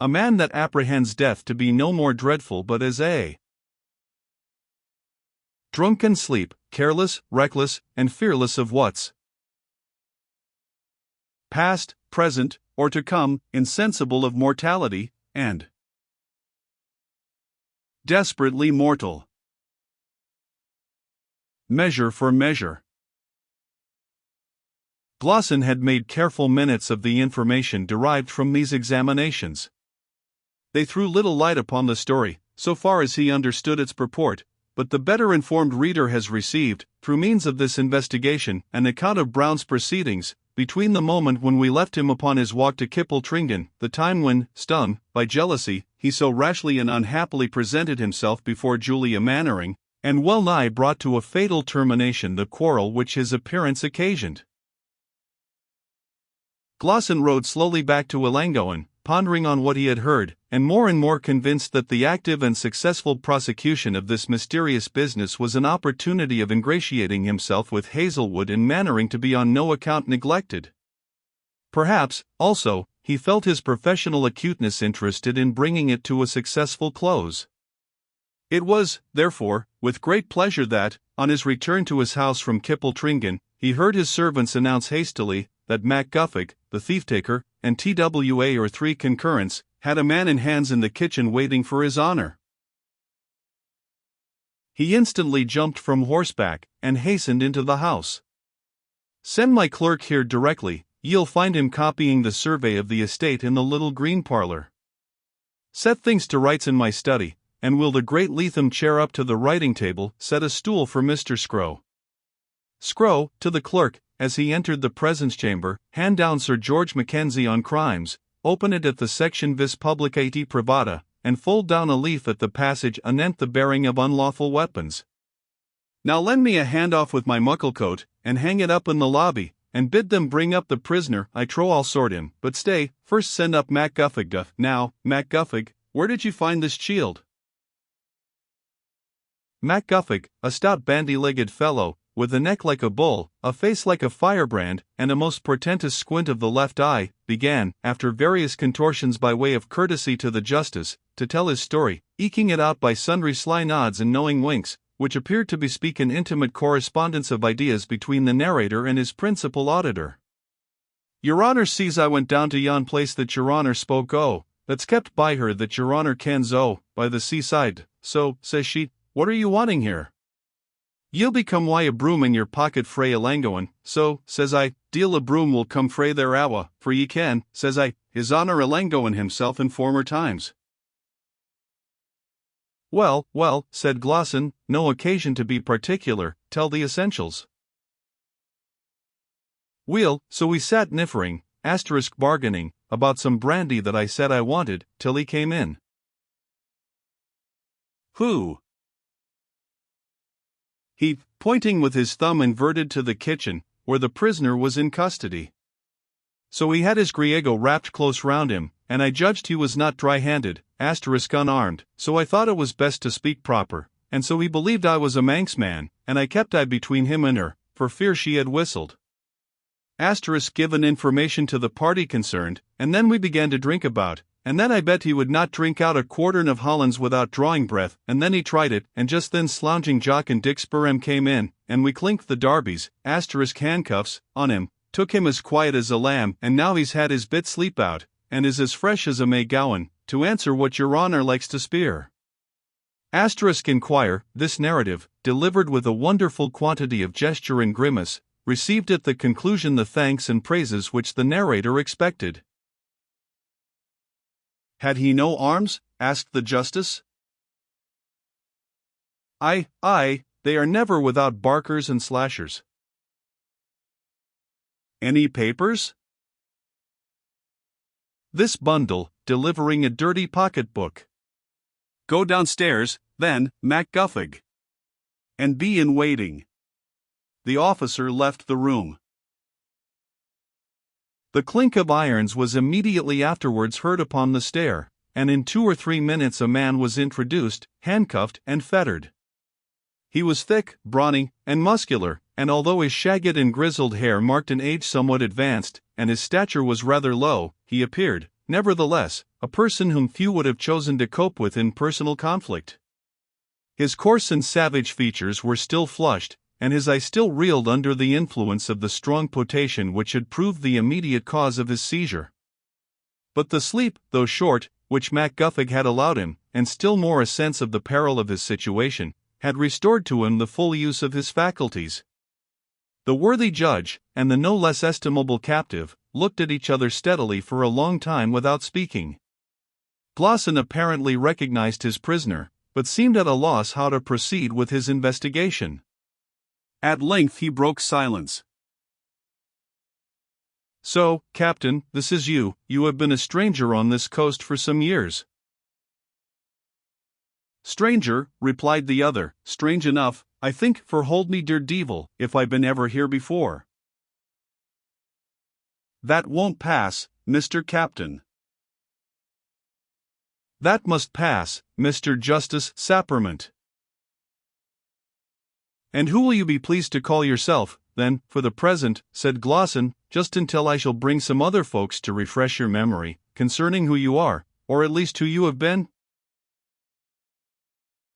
a man that apprehends death to be no more dreadful but as a drunken sleep, careless, reckless, and fearless of what's past, present, or to come, insensible of mortality, and desperately mortal. Measure for measure. Glosson had made careful minutes of the information derived from these examinations. They threw little light upon the story, so far as he understood its purport, but the better informed reader has received, through means of this investigation, an account of Brown's proceedings, between the moment when we left him upon his walk to Kippletringan, the time when, stung by jealousy, he so rashly and unhappily presented himself before Julia Mannering, and well nigh brought to a fatal termination the quarrel which his appearance occasioned. Glosson rode slowly back to Ellangowan, pondering on what he had heard, and more convinced that the active and successful prosecution of this mysterious business was an opportunity of ingratiating himself with Hazelwood and Mannering to be on no account neglected. Perhaps, also, he felt his professional acuteness interested in bringing it to a successful close. It was, therefore, with great pleasure that, on his return to his house from Kippletringan, he heard his servants announce hastily that MacGuffick, the thief-taker, and TWA or 3 concurrents, had a man in hands in the kitchen waiting for his honor. He instantly jumped from horseback, and hastened into the house. "Send my clerk here directly, you'll find him copying the survey of the estate in the little green parlor. Set things to rights in my study, and will the great Leatham chair up to the writing table, set a stool for Mr. Scrow." Scrow, to the clerk, as he entered the presence chamber, hand down Sir George Mackenzie on crimes, open it at the section vis publicati privata, and fold down a leaf at the passage anent the bearing of unlawful weapons. "Now lend me a hand off with my mucklecoat, and hang it up in the lobby, and bid them bring up the prisoner. I trow I'll sort him, but stay, first send up MacGuffick. Now, MacGuffick, where did you find this shield?" MacGuffick, a stout bandy-legged fellow, with a neck like a bull, a face like a firebrand, and a most portentous squint of the left eye, began, after various contortions by way of courtesy to the justice, to tell his story, eking it out by sundry sly nods and knowing winks, which appeared to bespeak an intimate correspondence of ideas between the narrator and his principal auditor. "Your Honour sees I went down to yon place that your Honour spoke o', that's kept by her that your Honour kens o', by the seaside, so, says she, what are you wanting here? Ye'll be come why a broom in your pocket frae Ellangowan, so, says I, deal a broom will come frae their awa, for ye can, says I, his Honour Ellangowan himself in former times." Well, said Glosson, no occasion to be particular, tell the essentials. "Weel, so we sat niffering, bargaining, about some brandy that I said I wanted, till he came in." "Who?" He, pointing with his thumb inverted to the kitchen, where the prisoner was in custody. "So he had his griego wrapped close round him, and I judged he was not dry-handed, unarmed, so I thought it was best to speak proper, and so he believed I was a Manx-man, and I kept I between him and her, for fear she had whistled. Given information to the party concerned, and then we began to drink about, and then I bet he would not drink out a quartern of Hollands without drawing breath, and then he tried it, and just then Slouching Jock and Dick Spurham came in, and we clinked the darbies, handcuffs, on him, took him as quiet as a lamb, and now he's had his bit sleep out, and is as fresh as a May Gowan, to answer what your Honour likes to speer." Inquire, this narrative, delivered with a wonderful quantity of gesture and grimace, received at the conclusion the thanks and praises which the narrator expected. "Had he no arms?" asked the justice. Aye, they are never without barkers and slashers." "Any papers?" "This bundle, delivering a dirty pocket-book." "Go downstairs, then, MacGuffick. And be in waiting." The officer left the room. The clink of irons was immediately afterwards heard upon the stair, and in 2 or 3 minutes a man was introduced, handcuffed and fettered. He was thick, brawny, and muscular, and although his shagged and grizzled hair marked an age somewhat advanced, and his stature was rather low, he appeared, nevertheless, a person whom few would have chosen to cope with in personal conflict. His coarse and savage features were still flushed, and his eye still reeled under the influence of the strong potation which had proved the immediate cause of his seizure. But the sleep, though short, which MacGuffig had allowed him, and still more a sense of the peril of his situation, had restored to him the full use of his faculties. The worthy judge, and the no less estimable captive, looked at each other steadily for a long time without speaking. Glosson apparently recognized his prisoner, but seemed at a loss how to proceed with his investigation. At length he broke silence. "So, Captain, this is you. You have been a stranger on this coast for some years." "Stranger," replied the other, "strange enough, I think, for hold me der devil, if I been ever here before." "That won't pass, Mr. Captain." "That must pass, Mr. Justice Sapperment." "And who will you be pleased to call yourself, then, for the present," said Glosson, "just until I shall bring some other folks to refresh your memory, concerning who you are, or at least who you have been?"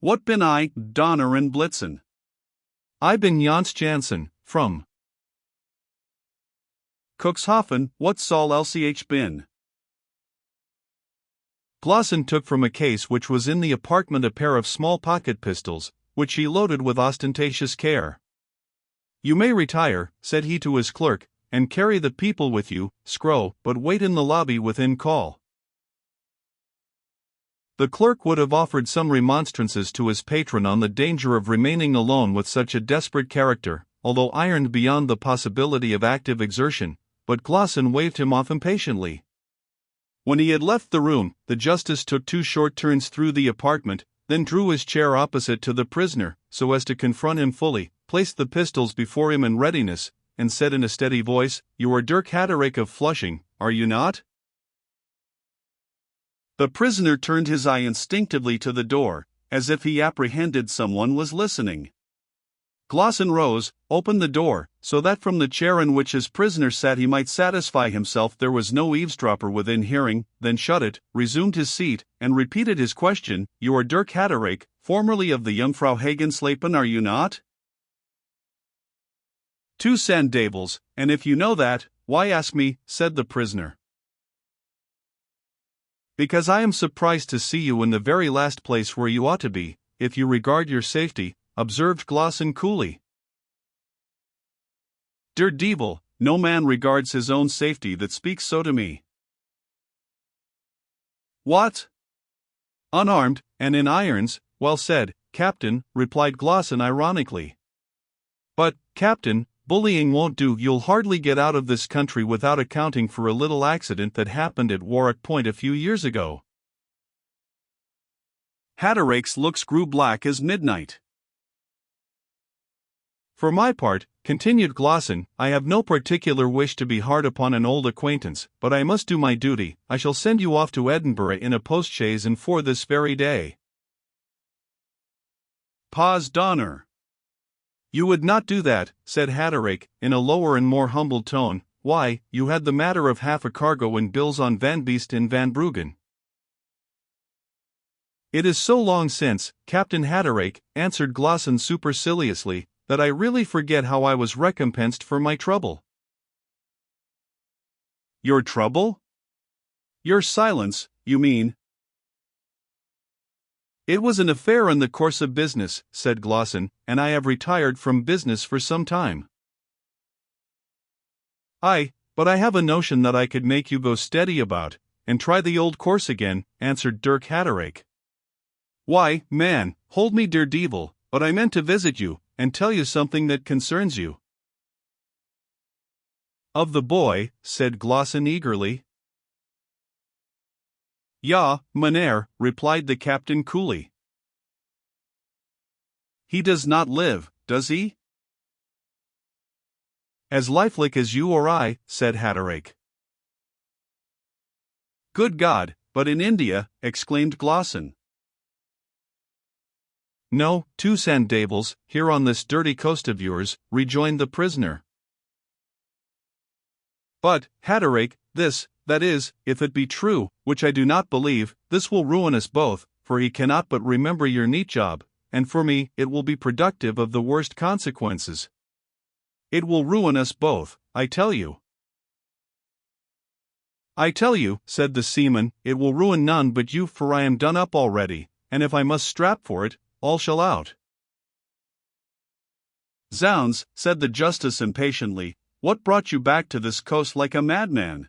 "What bin I, Donner and Blitzen?" "I bin Jans Jansen, from Cuxhaven. What Sol LCH bin?" Glosson took from a case which was in the apartment a pair of small pocket pistols, which he loaded with ostentatious care. "You may retire," said he to his clerk, "and carry the people with you, Scrow, but wait in the lobby within call." The clerk would have offered some remonstrances to his patron on the danger of remaining alone with such a desperate character, although ironed beyond the possibility of active exertion, but Glosson waved him off impatiently. When he had left the room, the justice took 2 short turns through the apartment, then drew his chair opposite to the prisoner, so as to confront him fully, placed the pistols before him in readiness, and said in a steady voice, "You are Dirk Hatteraick of Flushing, are you not?" The prisoner turned his eye instinctively to the door, as if he apprehended someone was listening. Glosson rose, opened the door, so that from the chair in which his prisoner sat he might satisfy himself there was no eavesdropper within hearing, then shut it, resumed his seat, and repeated his question, "You are Dirk Hatteraick, formerly of the Jungfrau Hagenslepen, are you not?" "Two Sandavels, and if you know that, why ask me?" said the prisoner. "Because I am surprised to see you in the very last place where you ought to be, if you regard your safety," observed Glosson coolly. "Der devil, no man regards his own safety that speaks so to me." "What? Unarmed, and in irons, well said, Captain," replied Glosson ironically. "But, Captain, bullying won't do. You'll hardly get out of this country without accounting for a little accident that happened at Warwick Point a few years ago." Hatteraick's looks grew black as midnight. "For my part," continued Glosson, "I have no particular wish to be hard upon an old acquaintance, but I must do my duty. I shall send you off to Edinburgh in a postchaise and for this very day." "Pause, Donner." "You would not do that," said Hatteraick, in a lower and more humble tone. "Why, you had the matter of half a cargo in bills on Van Beest in Van Bruggen." "It is so long since, Captain Hatteraick," answered Glosson superciliously, "that I really forget how I was recompensed for my trouble." "Your trouble? Your silence, you mean." "It was an affair in the course of business," said Glosson, "and I have retired from business for some time." "Aye, but I have a notion that I could make you go steady about, and try the old course again," answered Dirk Hatteraick. "Why, man, hold me der devil, but I meant to visit you, and tell you something that concerns you." "Of the boy?" said Glosson eagerly. "Ja, mynheer," replied the captain coolly. "He does not live, does he?" "As lifelike as you or I," said Hatteraick. "Good God, but in India," exclaimed Glosson. "No, 2 Sandavels, here on this dirty coast of yours," rejoined the prisoner. "But, Hatteraick, this, that is, if it be true, which I do not believe, this will ruin us both, for he cannot but remember your neat job, and for me, it will be productive of the worst consequences. It will ruin us both, I tell you. I tell you, said the seaman, it will ruin none but you, for I am done up already, and if I must strap for it, all shall out. Zounds, said the justice impatiently, what brought you back to this coast like a madman?